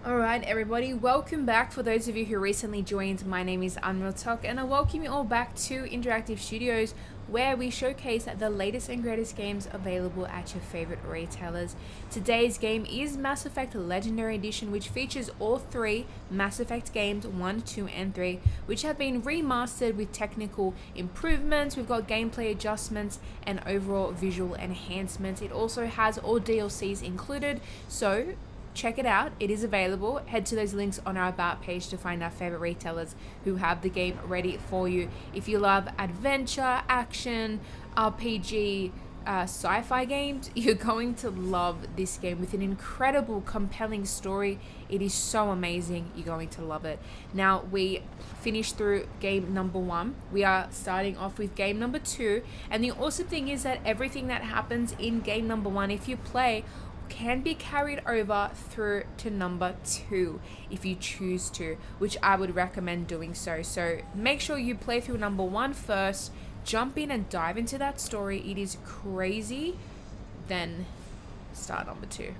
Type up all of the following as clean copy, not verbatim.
Alright everybody, welcome back. For those of you who recently joined, my name is Unreal Talk and I welcome you all back to Interactive Studios, where we showcase the latest and greatest games available at your favorite retailers. Today's game is Mass Effect Legendary Edition, which features all three Mass Effect games, 1, 2 and 3, which have been remastered with technical improvements. We've got gameplay adjustments and overall visual enhancements. It also has all DLCs included, so check it out. It is available. Head to those links on our About page to find our favorite retailers who have the game ready for you. If you love adventure, action, RPG, sci-fi games, you're going to love this game with an incredible, compelling story. It is so amazing. You're going to love it. Now, we finished through game number 1. We are starting off with game number 2. And the awesome thing is that everything that happens in game number 1, if you play, can be carried over through to number 2 if you choose to, which I would recommend doing so. So make sure you play through number 1 first, jump in and dive into that story. It is crazy. Then start number 2.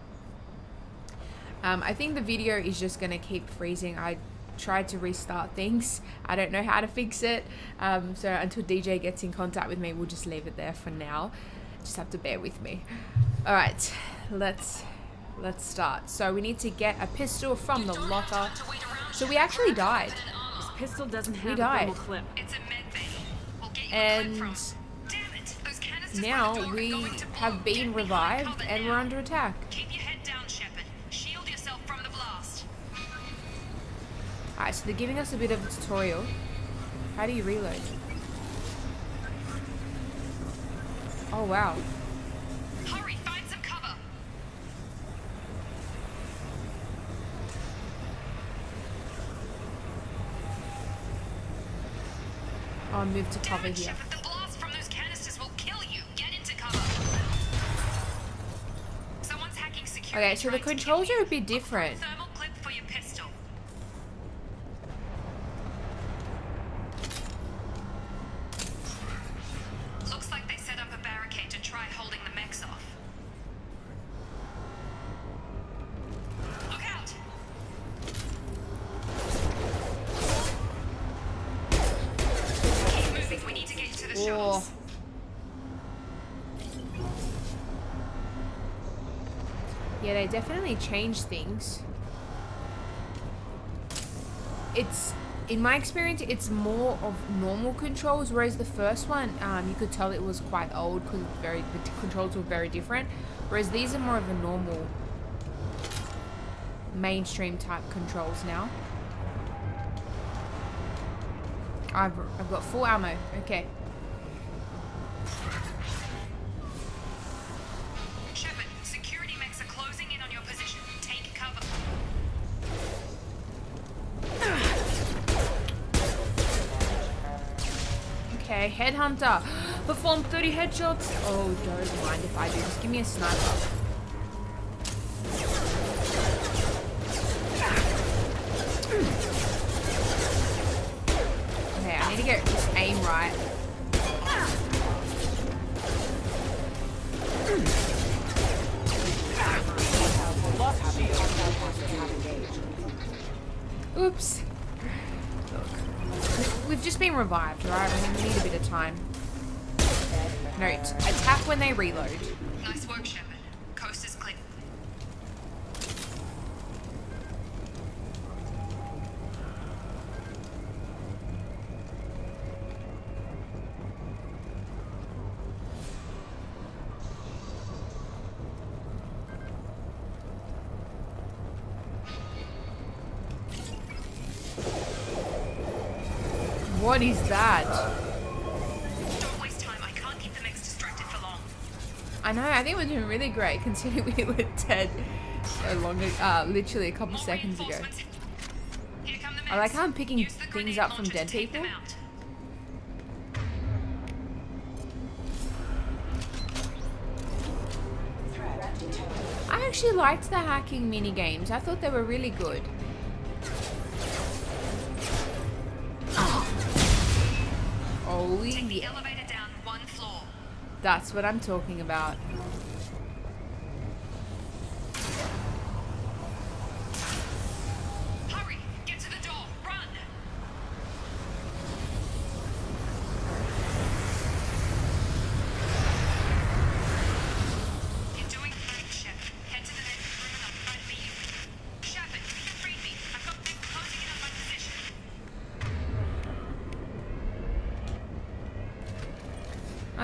I think the video is just gonna keep freezing. I tried to restart things. I don't know how to fix it. So until DJ gets in contact with me, we'll just leave it there for now. Just have to bear with me. All right, let's start. So we need to get a pistol from the locker. So we actually died. This pistol doesn't have We died. a thermal clip. It's a med bay. We'll get you And a clip from. Damn it! Those canisters now by the door we are going to blow. have been Get behind revived cover and now. we're under attack. Keep your head down, Shepard. Shield yourself from the blast. All right, so they're giving us a bit of a tutorial. How do you reload? Oh wow. Hurry, find some cover. I'll move to cover Damn it, here. Shepard, the blast from those canisters will kill you. Get into cover. Someone's hacking security. Okay, so the trying to controls kill are you. a bit different. Thermal clip for your pistol. Looks like they set up a barricade to try holding the mechs off. Look out! Keep moving. We need to get you to the Oh. shuttles. Yeah, they definitely changed things. It's, in my experience, it's more of normal controls, whereas the first one, you could tell it was quite old because the controls were very different. Whereas these are more of a normal, mainstream type controls now. I've got full ammo. Okay. Shepard, security mechs are closing in on your position. Take cover. Okay, headhunter. Perform 30 headshots. Oh, don't mind if I do. Just give me a sniper. Okay, I need to get this aim right. Oops. Look, we've just been revived, right? I mean, we need a bit of time. Note, attack when they reload. Nice work, Shepard. Coast is clear. What is that? Don't waste time. I can't keep the mechs distracted for long. I know, I think we're doing really great considering we were dead so long ago, literally a couple More seconds ago. reinforcements. Here come the mechs. I like how I'm picking Use the things grenade up from launcher to dead take people. them out. I actually liked the hacking mini games. I thought they were really good. Oh Take the yeah, elevator down 1 floor. that's what I'm talking about.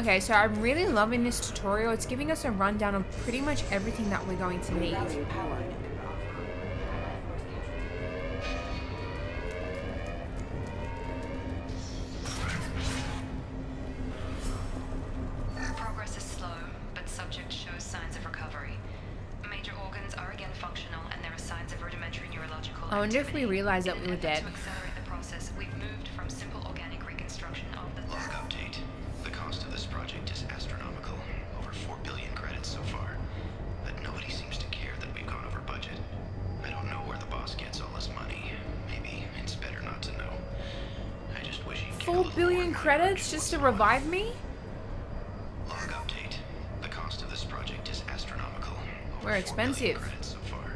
Okay, so I'm really loving this tutorial. It's giving us a rundown of pretty much everything that we're going to need. Progress is slow, but subject shows signs of recovery. Major organs are again functional, and there are signs of rudimentary neurological I wonder if we activity. realized that In we were an effort dead. To accelerate the process, we've moved from simple organic reconstruction of the Log update. The cost of this project is astronomical. Over 4 billion credits so far. But nobody seems to care that we've gone over budget. I don't know where the boss gets all this money. Maybe it's better not to know. I just wish he'd get a 4 little more billion money credits once just to in a while. revive me? Log update. The cost of this project is astronomical. Over We're 4 expensive. billion credits so far.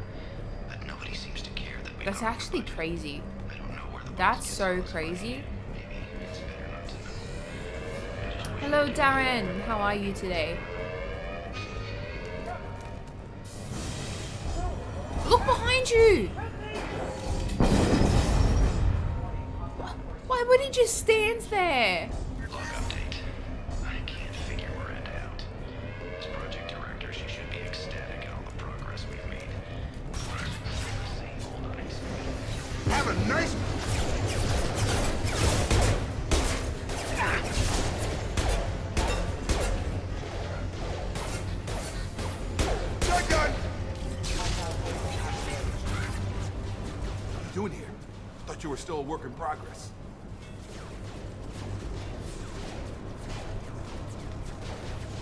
But nobody seems to care that we've That's gone over actually budget. crazy. I don't know where the boss That's gets so all this money. crazy. Maybe it's better not to know. I just wish Hello, Darren. How are you today? Look behind you! Why would he just stand there? Log update. I can't figure we're end out. As project director, she should be ecstatic at all the progress we've made. Same old unexpected. Have a nice... Shotgun! What are you doing here? Thought you were still a work in progress.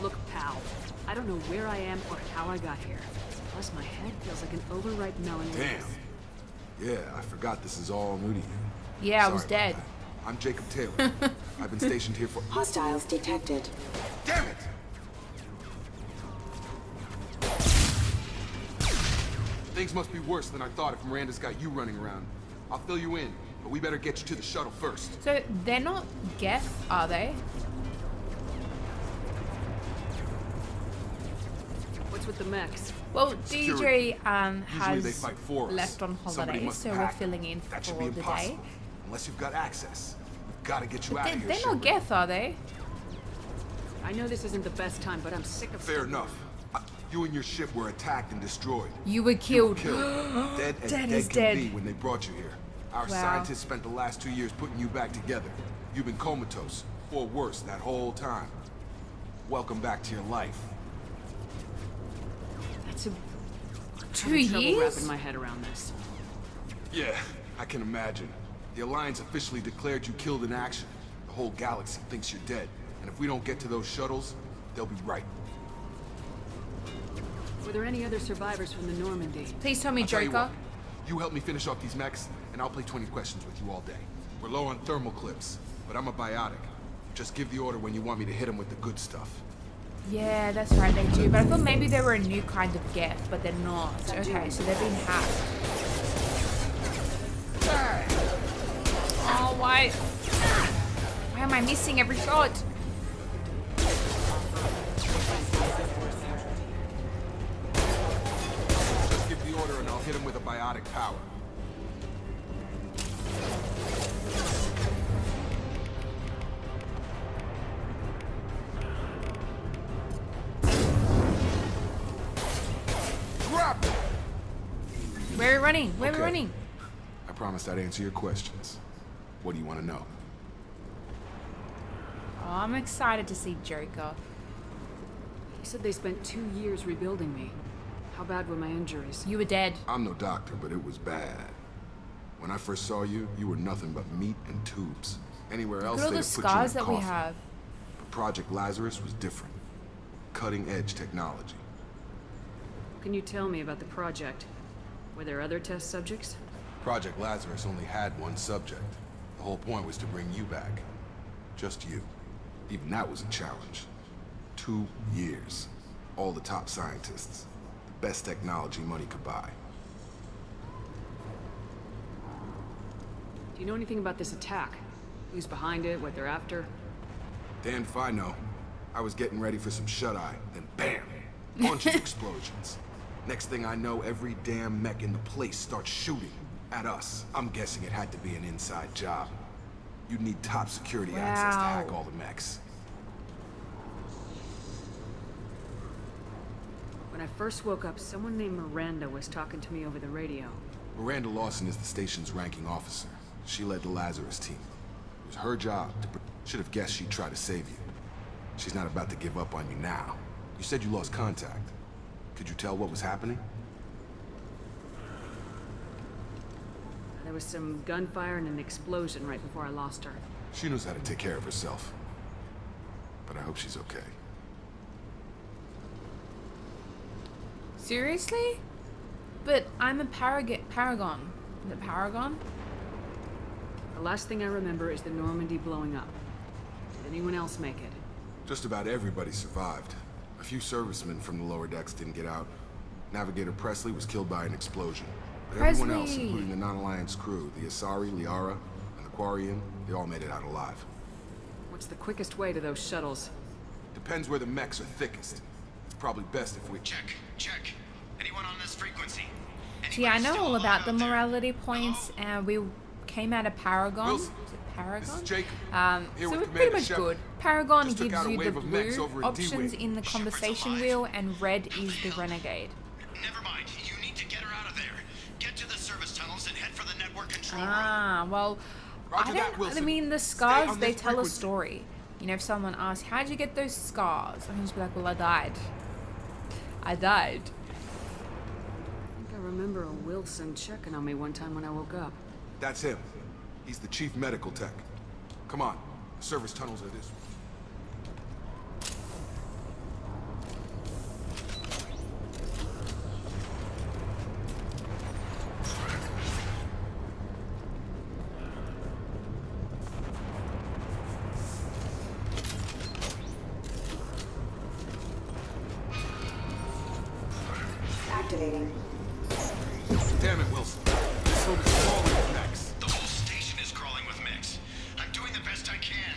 Look, pal, I don't know where I am or how I got here. Plus, my head feels like an overripe melon. Damn. Yeah, I forgot this is all new to you. Yeah, I was Sorry dead. about that. I'm Jacob Taylor. I've been stationed here for... Hostiles detected. Damn it! Things must be worse than I thought if Miranda's got you running around. I'll fill you in, but we better get you to the shuttle first. So they're not Geth, are they? What's with the mechs? Well, Security. DJ Usually they has fight for us. left on Somebody holiday, must so have we're hacked them. filling in That should for be the day. impossible. Unless you've got access. We've got to get you out of here, They're not Shepard. Geth, are they? I know this isn't the best time, but I'm sick of... Fair enough. You and your ship were attacked and destroyed. You were killed. Dead as Dead dead as can dead. be when they brought you here. Our Wow. scientists spent the last 2 years putting you back together. You've been comatose, or worse, that whole time. Welcome back to your life. That's a... 2 having trouble years? wrapping my head around this. Yeah, I can imagine. The Alliance officially declared you killed in action. The whole galaxy thinks you're dead. And if we don't get to those shuttles, they'll be right. Were there any other survivors from the Normandy? Please tell me, I'll tell you Joker. what, you help me finish off these mechs, and I'll play 20 questions with you all day. We're low on thermal clips, but I'm a biotic. Just give the order when you want me to hit them with the good stuff. Yeah, that's right, they do. But I thought maybe they were a new kind of Geth, but they're not. Okay, so they've been hacked. Oh, why? Why am I missing every shot? Just give the order and I'll hit him with a biotic power. Grab him! Where are we running? Where are we Okay. running? I promised I'd answer your questions. What do you want to know? Oh, I'm excited to see Joker. You said they spent 2 years rebuilding me. How bad were my injuries? You were dead. I'm no doctor, but it was bad. When I first saw you, you were nothing but meat and tubes. Anywhere else, Look at all they'd the have put you in scars a that we coffin. have. But Project Lazarus was different. Cutting-edge technology. Can you tell me about the project? Were there other test subjects? Project Lazarus only had one subject. The whole point was to bring you back. Just you. Even that was a challenge. 2 years. All the top scientists. The best technology money could buy. Do you know anything about this attack? Who's behind it, what they're after? Damned if I know. I was getting ready for some shut-eye, then bam! Bunch of explosions. Next thing I know, every damn mech in the place starts shooting at us. I'm guessing it had to be an inside job. You'd need top security access to hack Wow. all the mechs. When I first woke up, someone named Miranda was talking to me over the radio. Miranda Lawson is the station's ranking officer. She led the Lazarus team. It was her job to... Should have guessed she'd try to save you. She's not about to give up on you now. You said you lost contact. Could you tell what was happening? There was some gunfire and an explosion right before I lost her. She knows how to take care of herself. But I hope she's okay. Seriously? But I'm a Paragon. The Paragon? The last thing I remember is the Normandy blowing up. Did anyone else make it? Just about everybody survived. A few servicemen from the lower decks didn't get out. Navigator Presley was killed by an explosion. But everyone else, Presley! including the non-Alliance crew, the Asari, Liara, and the Quarian, they all made it out alive. What's the quickest way to those shuttles? Depends where the mechs are thickest. It's probably best if we... Check. Anyone on this frequency? See, I Anyone know still all about alive the out there? morality points, Hello? and we came out of Paragon. Wilson, Is it Paragon? this is Jacob. Here So with we're pretty Commander much Shepard. good. Paragon Just took gives out a you the wave of mechs blue over in options D-Wing. in the Shepard's conversation alive. wheel, and red How is the the hell? renegade. Never mind. You need to get her out of there. Get to the service tunnels and head for the network control room. Ah, well, Roger I that, don't. I Wilson. mean, the Stay scars on they this tell a frequency. story. You know, if someone asks, "How'd you get those scars?" I can just be like, "Well, I died. I died." I think I remember a Wilson checking on me one time when I woke up. That's him. He's the chief medical tech. Come on. The service tunnels are this way. Activating. Damn it, Wilson. This room is crawling with mechs. The whole station is crawling with mechs. I'm doing the best I can.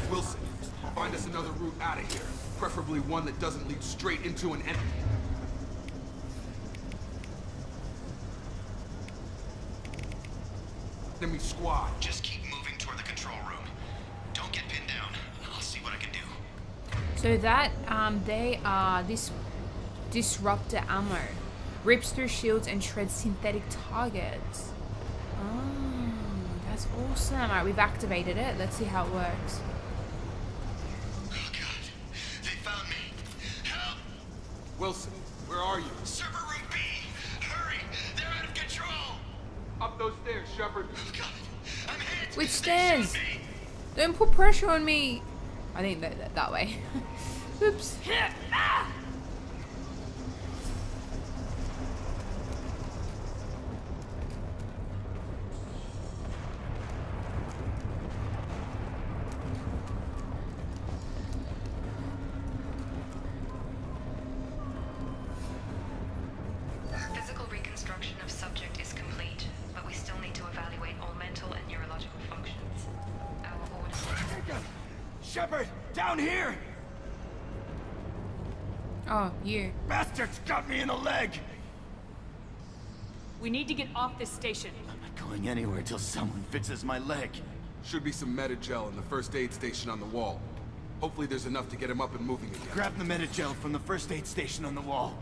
Wilson, find us another route out of here. Preferably one that doesn't lead straight into an enemy. Enemy squad. Just keep moving toward the control room. Don't get pinned down. I'll see what I can do. So that they are this Disruptor Ammo rips through shields and shreds synthetic targets. Oh, that's awesome. Alright, we've activated it. Let's see how it works. Oh God, they found me. Help! Wilson, where are you? Server room B. Hurry! They're out of control. Up those stairs, Shepard. Oh God, I'm hit. Which They stairs? shot me. Don't put pressure on me. I think that way. Oops. Physical reconstruction of subject is complete, but we still need to evaluate all mental and neurological functions. Our orders. Shepard, down here! Oh, you. Bastards got me in the leg! We need to get off this station. I'm not going anywhere till someone fixes my leg. Should be some Metagel in the first aid station on the wall. Hopefully there's enough to get him up and moving again. Grab the Metagel from the first aid station on the wall.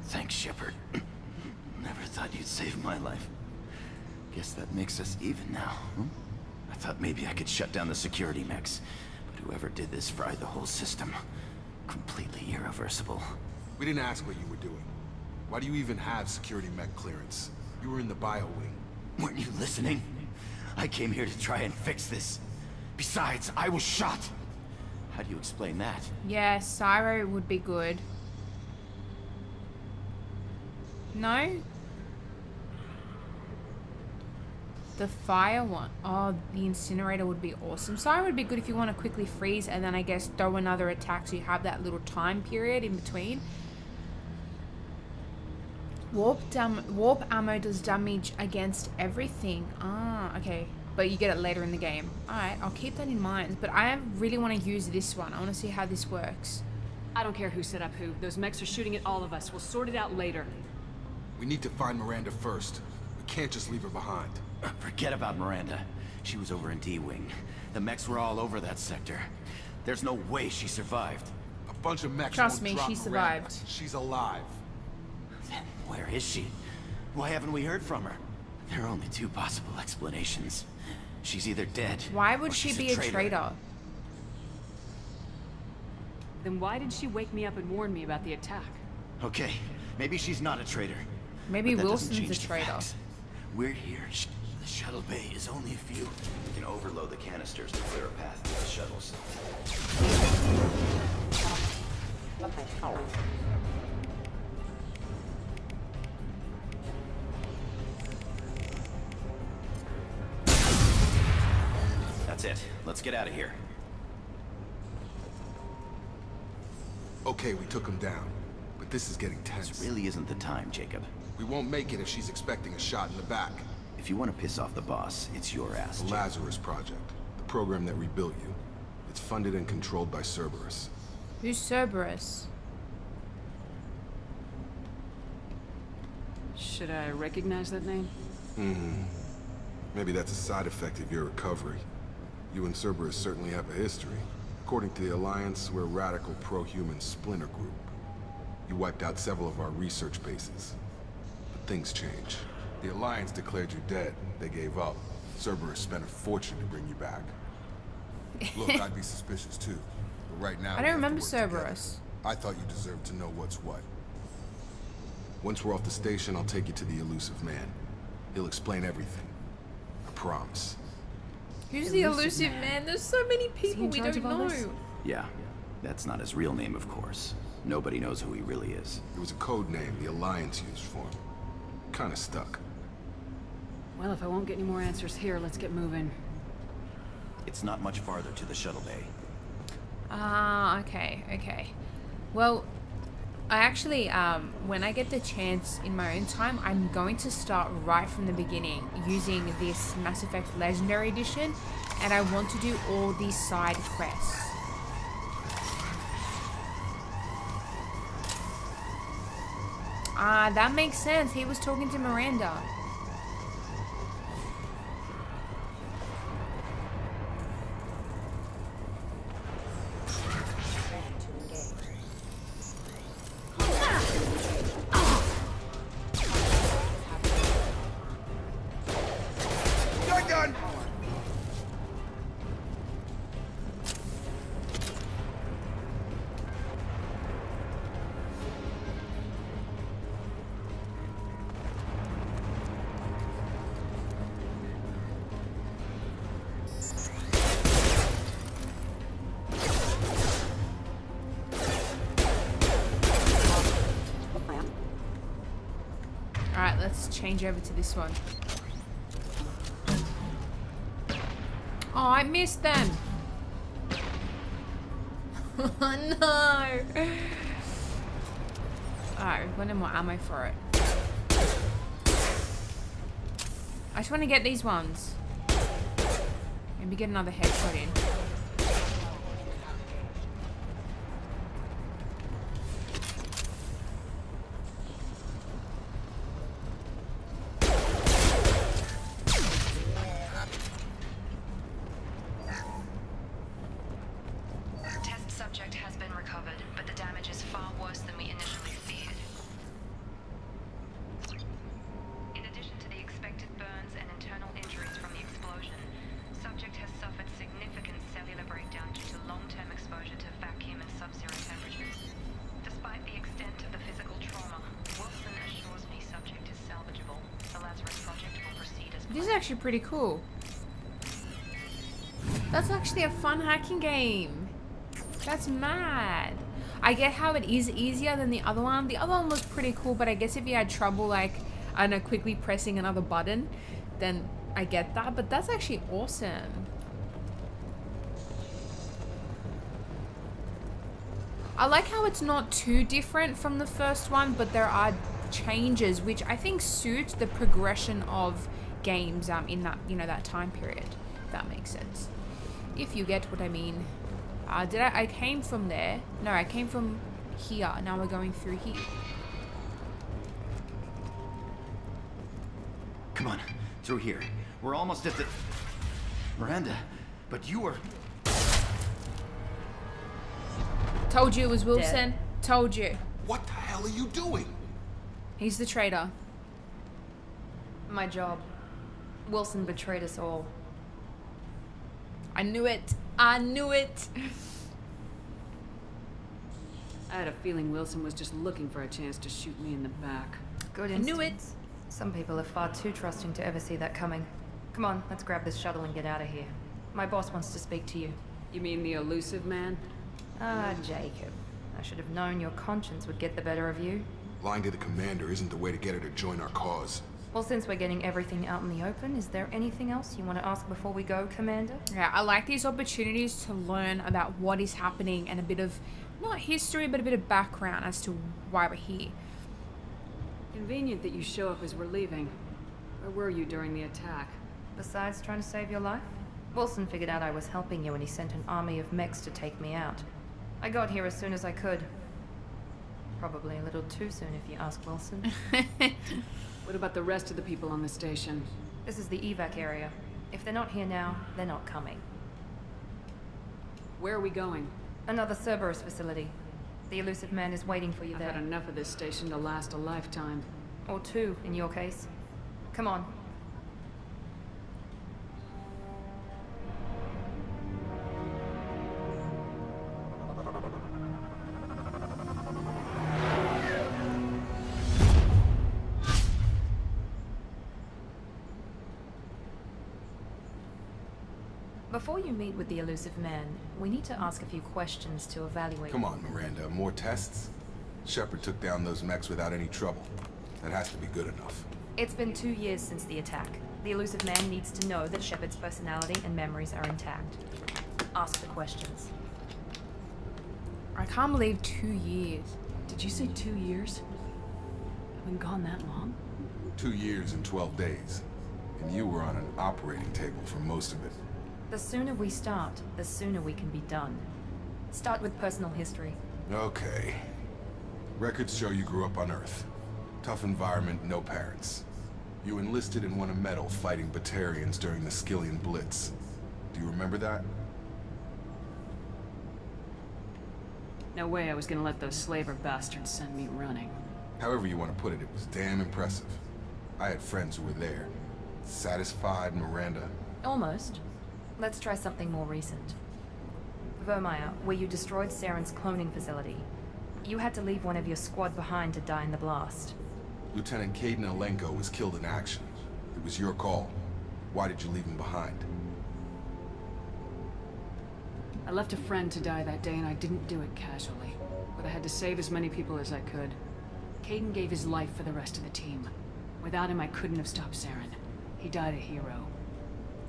Thanks, Shepard. Never thought you'd save my life. Guess that makes us even now, huh? I thought maybe I could shut down the security mechs, but whoever did this fried the whole system. Completely irreversible. We didn't ask what you were doing. Why do you even have security mech clearance? You were in the bio wing. Weren't you listening? I came here to try and fix this. Besides, I was shot. How do you explain that? Yeah, Syro would be good. No? The fire one. Oh, the incinerator would be awesome. Syro would be good if you want to quickly freeze and then I guess throw another attack so you have that little time period in between. Warp ammo does damage against everything. Ah, okay. But you get it later in the game. Alright, I'll keep that in mind. But I really want to use this one. I want to see how this works. I don't care who set up who. Those mechs are shooting at all of us. We'll sort it out later. We need to find Miranda first. We can't just leave her behind. Forget about Miranda. She was over in D-Wing. The mechs were all over that sector. There's no way she survived. A bunch of mechs Trust won't me, drop she Miranda. survived. She's alive. Then where is she? Why haven't we heard from her? There are only two possible explanations. She's either dead. Why would or she she's be a traitor? Then why did she wake me up and warn me about the attack? Okay, maybe she's not a traitor. Maybe but that doesn't Wilson's change a the traitor. facts. We're here. The shuttle bay is only a few. We can overload the canisters to clear a path to the shuttles. That's it. Let's get out of here. Okay, we took him down. But this is getting tense. This really isn't the time, Jacob. We won't make it if she's expecting a shot in the back. If you want to piss off the boss, it's your ass. The Jacob. Lazarus Project. The program that rebuilt you. It's funded and controlled by Cerberus. Who's Cerberus? Should I recognize that name? Maybe that's a side effect of your recovery. You and Cerberus certainly have a history. According to the Alliance, we're a radical pro-human splinter group. You wiped out several of our research bases. But things change. The Alliance declared you dead. They gave up. Cerberus spent a fortune to bring you back. Look, I'd be suspicious too. But right now, I we don't have to remember work together. Cerberus. I thought you deserved to know what's what. Once we're off the station, I'll take you to the elusive man. He'll explain everything. I promise. Who's the Elusive elusive man? There's so many people in we charge don't of all know. this? Yeah, that's not his real name, of course. Nobody knows who he really is. It was a code name the Alliance used for him. Kinda stuck. Well, if I won't get any more answers here, let's get moving. It's not much farther to the shuttle bay. Ah, okay. Well, I actually, when I get the chance in my own time, I'm going to start right from the beginning using this Mass Effect Legendary Edition, and I want to do all these side quests. Ah, that makes sense. He was talking to Miranda. Gun! Alright, let's change over to this one. Oh, I missed them. Oh no. Alright, we've got no more ammo for it. I just want to get these ones. Maybe get another headshot in. Test subject has been recovered, but the damage is far worse than we initially feared. In addition to the expected burns and internal injuries from the explosion, subject has suffered significant cellular breakdown due to long-term exposure to vacuum and sub-zero temperatures. Despite the extent of the physical trauma, Wilson assures me subject is salvageable. The Lazarus Project will proceed as This is actually pretty cool. That's actually a fun hacking game. That's mad. I get how it is easier than the other one. The other one was pretty cool, but I guess if you had trouble, like, I don't know, quickly pressing another button, then I get that. But that's actually awesome. I like how it's not too different from the first one, but there are changes, which I think suit the progression of games in that, that time period. If that makes sense. If you get what I mean. I came from there. No, I came from here. Now we're going through here. Come on, through here. We're almost at the... Miranda, but you were... Told you it was Wilson. Told you. What the hell are you doing? He's the traitor. My job. Wilson betrayed us all. I knew it. I knew it. I had a feeling Wilson was just looking for a chance to shoot me in the back. Good I instincts. knew it. Some people are far too trusting to ever see that coming. Come on, let's grab this shuttle and get out of here. My boss wants to speak to you. You mean the elusive man? Ah, Jacob. I should have known your conscience would get the better of you. Lying to the commander isn't the way to get her to join our cause. Well, since we're getting everything out in the open, is there anything else you want to ask before we go, Commander? Yeah, I like these opportunities to learn about what is happening and a bit of, not history, but a bit of background as to why we're here. Convenient that you show up as we're leaving. Where were you during the attack? Besides trying to save your life, Wilson figured out I was helping you and he sent an army of mechs to take me out. I got here as soon as I could. Probably a little too soon if you ask Wilson. What about the rest of the people on the station? This is the evac area. If they're not here now, they're not coming. Where are we going? Another Cerberus facility. The elusive man is waiting for you I've there. had enough of this station to last a lifetime. Or two, in your case. Come on. Before you meet with the elusive man, we need to ask a few questions to evaluate. Come on, Miranda. More tests? Shepard took down those mechs without any trouble. That has to be good enough. It's been 2 years since the attack. The elusive man needs to know that Shepard's personality and memories are intact. Ask the questions. I can't believe 2 years. Did you say 2 years? I've been gone that long? 2 years and 12 days. And you were on an operating table for most of it. The sooner we start, the sooner we can be done. Start with personal history. Okay. Records show you grew up on Earth. Tough environment, no parents. You enlisted and won a medal fighting Batarians during the Skillian Blitz. Do you remember that? No way I was gonna let those slaver bastards send me running. However you want to put it, it was damn impressive. I had friends who were there. Satisfied, Miranda? Almost. Let's try something more recent. Vermeer, where you destroyed Saren's cloning facility. You had to leave one of your squad behind to die in the blast. Lieutenant Caden Alenko was killed in action. It was your call. Why did you leave him behind? I left a friend to die that day and I didn't do it casually. But I had to save as many people as I could. Caden gave his life for the rest of the team. Without him, I couldn't have stopped Saren. He died a hero.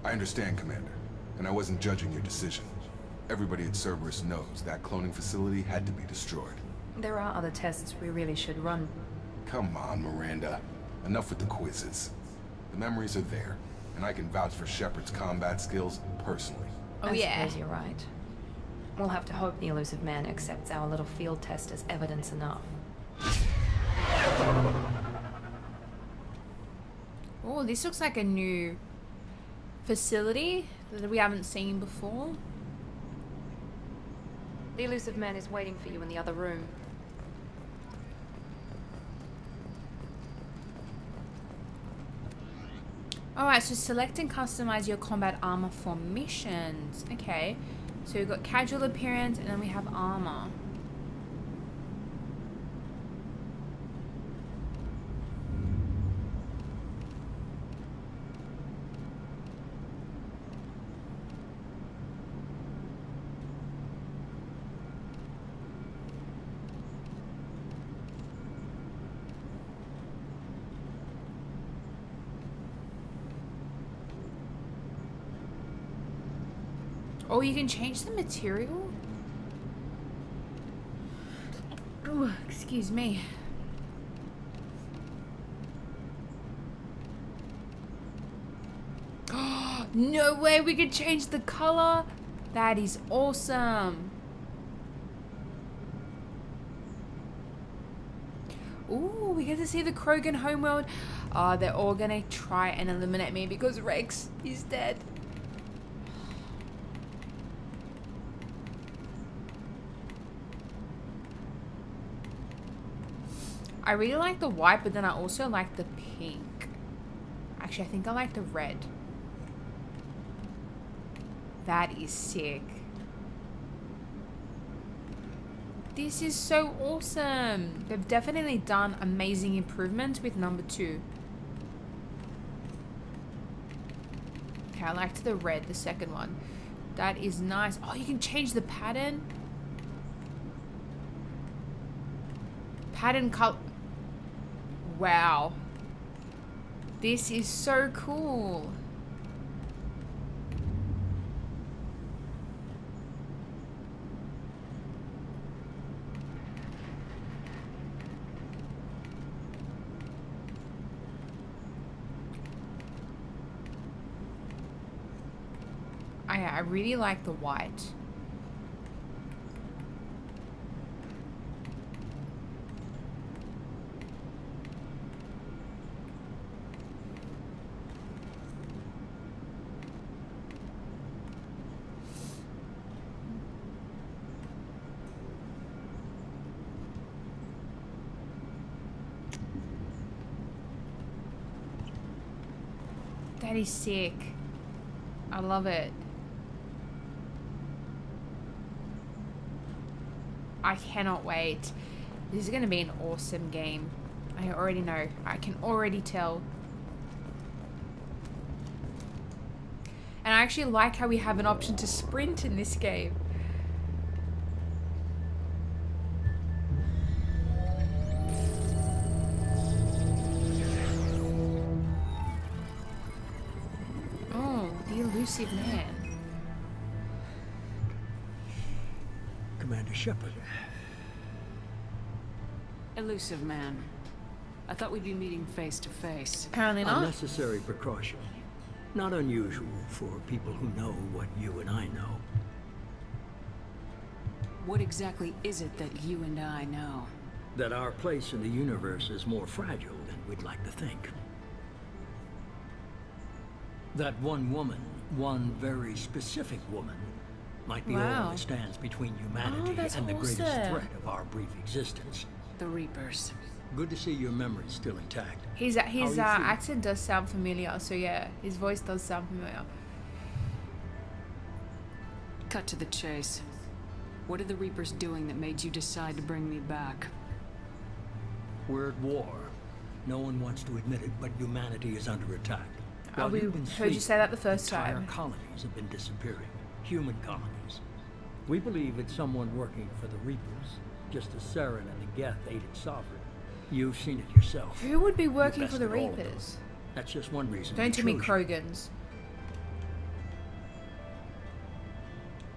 I understand, Commander. And I wasn't judging your decision. Everybody at Cerberus knows that cloning facility had to be destroyed. There are other tests we really should run. Come on, Miranda. Enough with the quizzes. The memories are there, and I can vouch for Shepard's combat skills personally. Oh, I yeah. suppose you're right. We'll have to hope the elusive man accepts our little field test as evidence enough. Oh, this looks like a new facility that we haven't seen before. The elusive man is waiting for you in the other room. Alright, so select and customize your combat armor for missions. Okay, so we've got casual appearance and then we have armor. Oh, you can change the material? Oh, excuse me. No way we could change the color. That is awesome. Ooh, we get to see the Krogan homeworld. Oh, they're all gonna try and eliminate me because Rex is dead. I really like the white, but then I also like the pink. Actually, I think I like the red. That is sick. This is so awesome. They've definitely done amazing improvements with number 2. Okay, I liked the red, the second one. That is nice. Oh, you can change the pattern. Pattern color. Wow. This is so cool. I really like the white. That is sick. I love it. I cannot wait. This is going to be an awesome game. I already know. I can already tell. And I actually like how we have an option to sprint in this game. Oh, the elusive man. Commander Shepard. Elusive man. I thought we'd be meeting face to face. Apparently not. Unnecessary precaution. Not unusual for people who know what you and I know. What exactly is it that you and I know? That our place in the universe is more fragile than we'd like to think. That one woman, one very specific woman, might be all Wow. that stands between humanity that's and the greatest awesome. threat of our brief existence. The Reapers. Good to see your memory's still intact. His How are you feeling? accent does sound familiar, so yeah, his voice does sound familiar. Cut to the chase. What are the Reapers doing that made you decide to bring me back? We're at war. No one wants to admit it, but humanity is under attack. While we you've been heard you say that the sleeping, first entire time. colonies have been disappearing. Human colonies. We believe it's someone working for the Reapers, just as Saren and the Geth aided Sovereign. You've seen it yourself. Who would be You working for the bested all of them. Reapers? That's just one reason. Don't we tell me chose you. Krogans.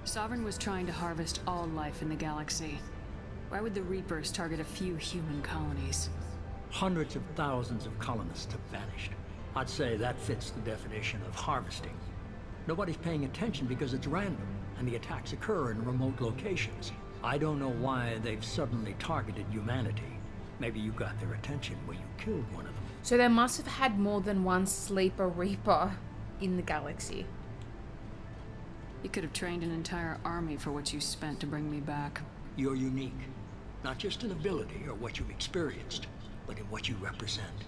Sovereign was trying to harvest all life in the galaxy. Why would the Reapers target a few human colonies? Hundreds of thousands of colonists have vanished. I'd say that fits the definition of harvesting. Nobody's paying attention because it's random, and the attacks occur in remote locations. I don't know why they've suddenly targeted humanity. Maybe you got their attention when you killed one of them. So they must have had more than one sleeper Reaper in the galaxy. You could have trained an entire army for what you spent to bring me back. You're unique. Not just in ability or what you've experienced, but in what you represent.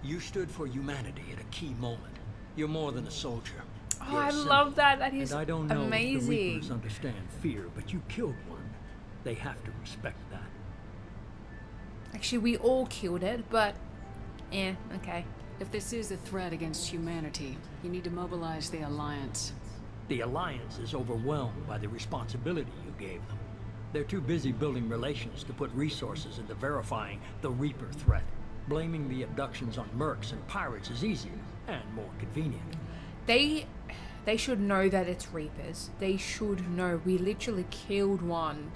You stood for humanity at a key moment. You're more than a soldier. Oh, You're a I symbol. love that. That is And I don't know if the amazing. Reapers understand fear, but you killed one. They have to respect that. Actually, we all killed it, but okay. If this is a threat against humanity, you need to mobilize the Alliance. The Alliance is overwhelmed by the responsibility you gave them. They're too busy building relations to put resources into verifying the Reaper threat. Blaming the abductions on mercs and pirates is easier and more convenient. They should know that it's Reapers. They should know. We literally killed one.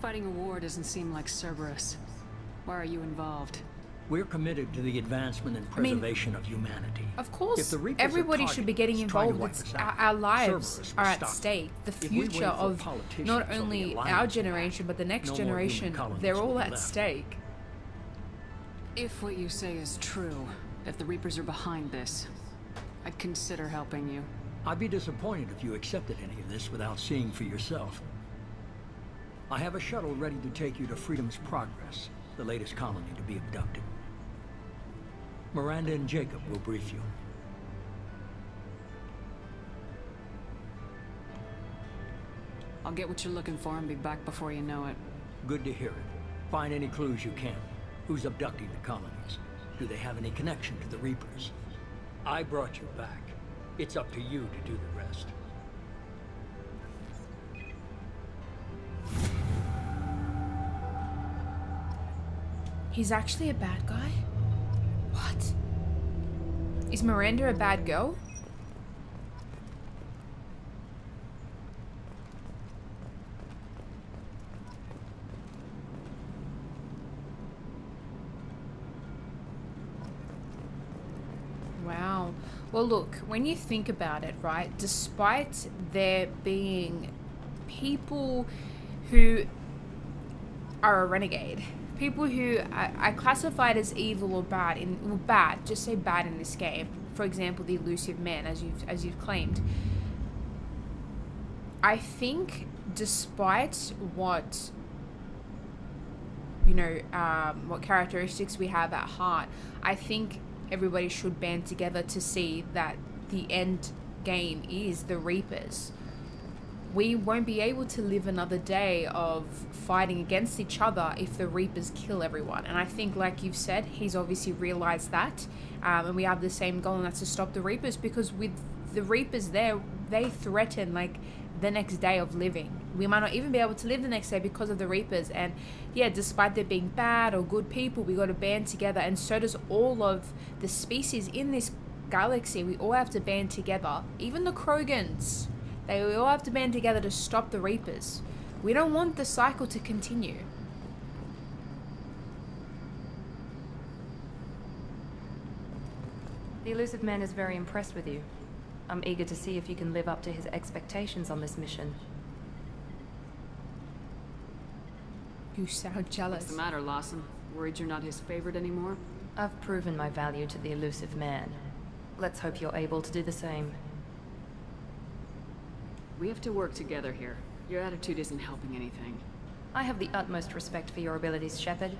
Fighting a war doesn't seem like Cerberus. Why are you involved? We're committed to the advancement and mean, preservation of humanity. Of If course, the Reapers are everybody should be getting targeting us, trying to involved. wipe It's us out, our lives Cerberus are will at stop. stake. The If we wait future for of politicians not or the only Alliance our to generation, act, but the next no more human generation, colonies they're will all be at left. stake. If what you say is true, if the Reapers are behind this, I'd consider helping you. I'd be disappointed if you accepted any of this without seeing for yourself. I have a shuttle ready to take you to Freedom's Progress, the latest colony to be abducted. Miranda and Jacob will brief you. I'll get what you're looking for and be back before you know it. Good to hear it. Find any clues you can. Who's abducting the colonies? Do they have any connection to the Reapers? I brought you back. It's up to you to do the rest. He's actually a bad guy? What? Is Miranda a bad girl? Wow. Well, look, when you think about it, right, despite there being people who are a renegade, people who are classified as evil or bad, well, bad, just say bad in this game. For example, the elusive man, as you've claimed. I think, despite what what characteristics we have at heart, I think everybody should band together to see that the end game is the Reapers. We won't be able to live another day of fighting against each other if the Reapers kill everyone. And I think, like you've said, he's obviously realized that. And we have the same goal, and that's to stop the Reapers, because with the Reapers there, they threaten, like, the next day of living. We might not even be able to live the next day because of the Reapers. And yeah, despite there being bad or good people, we got to band together, and so does all of the species in this galaxy. We all have to band together. Even the Krogans. We all have to band together to stop the Reapers. We don't want the cycle to continue. The elusive man is very impressed with you. I'm eager to see if you can live up to his expectations on this mission. You sound jealous. What's the matter, Lawson? Worried you're not his favorite anymore? I've proven my value to the elusive man. Let's hope you're able to do the same. We have to work together here. Your attitude isn't helping anything. I have the utmost respect for your abilities, Shepard.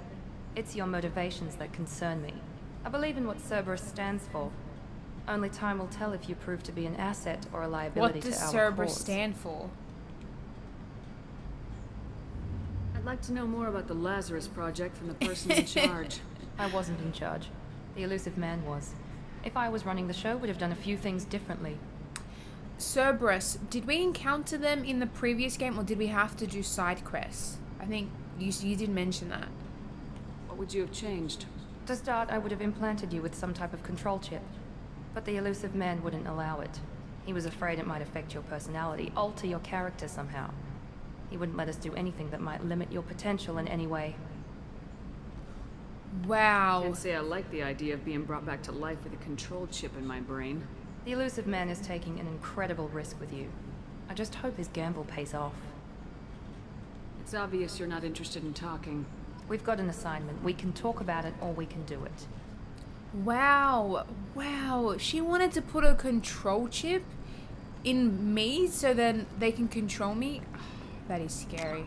It's your motivations that concern me. I believe in what Cerberus stands for. Only time will tell if you prove to be an asset or a liability to our What cause. does Cerberus stand for? I'd like to know more about the Lazarus Project from the person in charge. I wasn't in charge. The elusive man was. If I was running the show, would have done a few things differently. Cerberus, did we encounter them in the previous game, or did we have to do side quests? I think you did mention that. What would you have changed? To start, I would have implanted you with some type of control chip. But the elusive man wouldn't allow it. He was afraid it might affect your personality, alter your character somehow. He wouldn't let us do anything that might limit your potential in any way. Wow. Can't say I like the idea of being brought back to life with a control chip in my brain. The elusive man is taking an incredible risk with you. I just hope his gamble pays off. It's obvious you're not interested in talking. We've got an assignment. We can talk about it, or we can do it. Wow. Wow. She wanted to put a control chip in me so then they can control me. That is scary.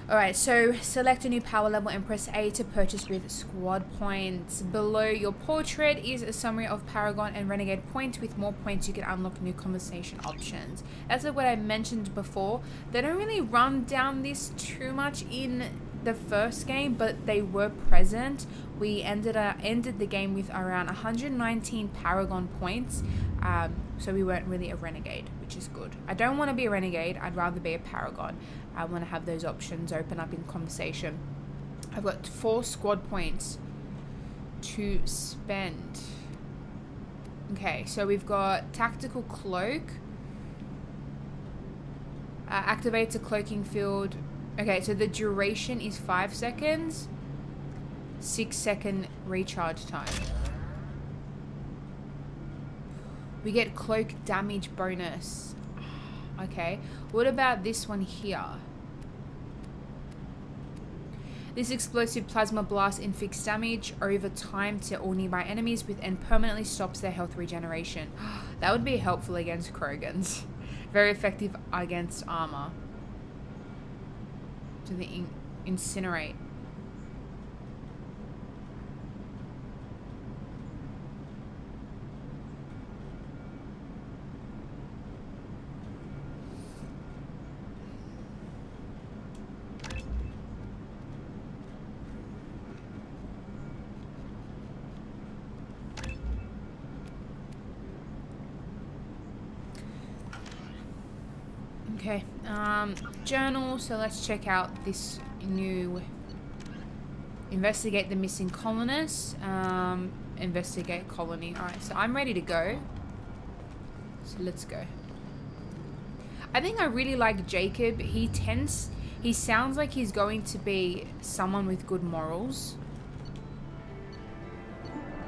Alright, so select a new power level and press A to purchase with squad points. Below your portrait is a summary of Paragon and Renegade points. With more points, you can unlock new conversation options. As of what I mentioned before, they don't really run down this too much in the first game, but they were present. We ended the game with around 119 Paragon points, so we weren't really a renegade, which is good. I don't want to be a renegade. I'd rather be a Paragon. I want to have those options open up in conversation. I've got 4 squad points to spend. Okay, so we've got Tactical Cloak. Activates a cloaking field Okay, so the duration is 5 seconds. 6-second recharge time. We get cloak damage bonus. Okay, what about this one here? This explosive plasma blast inflicts damage over time to all nearby enemies and permanently stops their health regeneration. That would be helpful against Krogans. Very effective against armor. To the incinerate. Okay, journal, so let's check out this new, investigate the missing colonists, investigate colony. Alright, so I'm ready to go, so let's go. I think I really like Jacob. He sounds like he's going to be someone with good morals.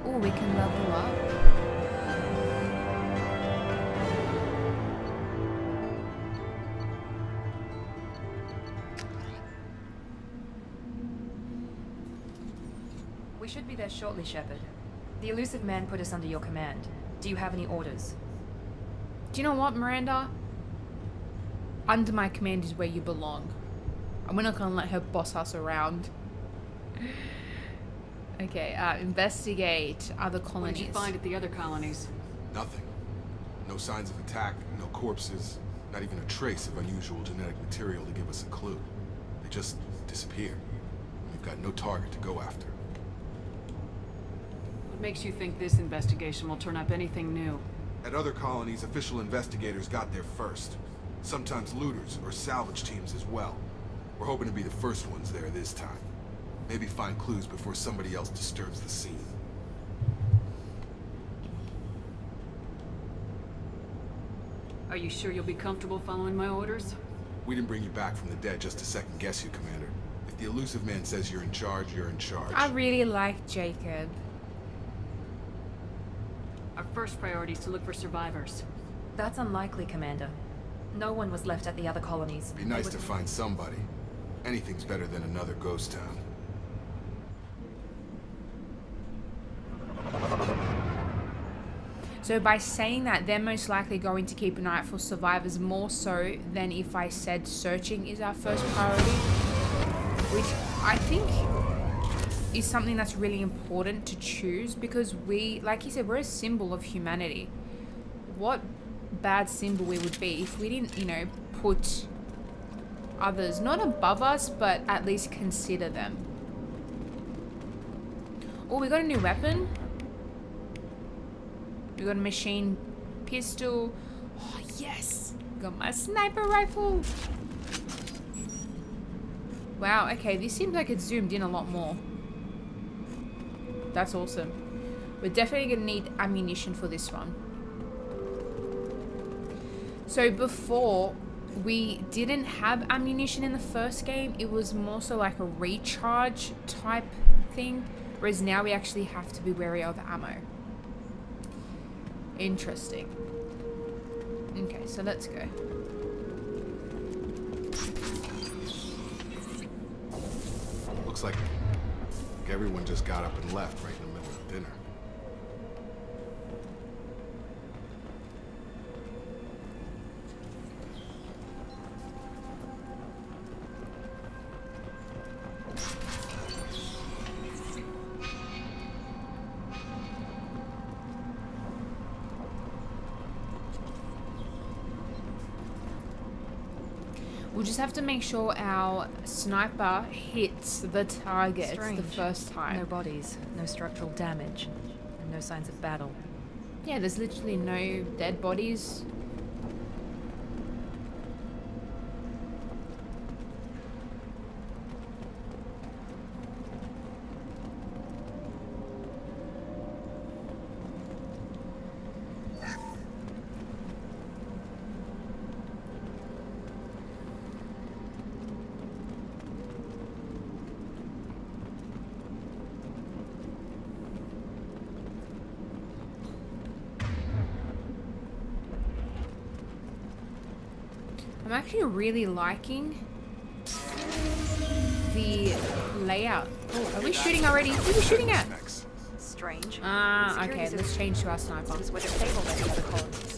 Oh, we can level up. We should be there shortly, Shepard. The elusive man put us under your command. Do you have any orders? Do you know what, Miranda? Under my command is where you belong. And we're not gonna let her boss us around. Okay, investigate other What colonies. did you find at the other colonies? Nothing. No signs of attack, no corpses, not even a trace of unusual genetic material to give us a clue. They just disappear. We've got no target to go after. What makes you think this investigation will turn up anything new? At other colonies, official investigators got there first. Sometimes looters or salvage teams as well. We're hoping to be the first ones there this time. Maybe find clues before somebody else disturbs the scene. Are you sure you'll be comfortable following my orders? We didn't bring you back from the dead just to second guess you, Commander. If the elusive man says you're in charge, you're in charge. I really like Jacob. Our first priority is to look for survivors. That's unlikely, Commander. No one was left at the other colonies. Be nice to find somebody. Anything's better than another ghost town. So by saying that, they're most likely going to keep an eye out for survivors more so than if I said searching is our first priority. Which I think is something that's really important to choose because we, like you said, we're a symbol of humanity. What bad symbol we would be if we didn't, you know, put others, not above us, but at least consider them. Oh, we got a new weapon. We got a machine pistol. Oh, yes. Got my sniper rifle. Wow, okay, this seems like it's zoomed in a lot more. That's awesome. We're definitely gonna need ammunition for this one. So before, we didn't have ammunition in the first game. It was more so like a recharge type thing. Whereas now we actually have to be wary of ammo. Interesting. Okay, so let's go. Looks like everyone just got up and left right in the middle of dinner. We'll just have to make sure our sniper hits the target Strange. the first time. No bodies, no structural damage, and no signs of battle. Yeah, there's literally no dead bodies. I'm actually really liking the layout. Oh, are we shooting already? Who are we shooting at? Strange. Ah, okay, let's change to our sniper. This was where the table that the other colonists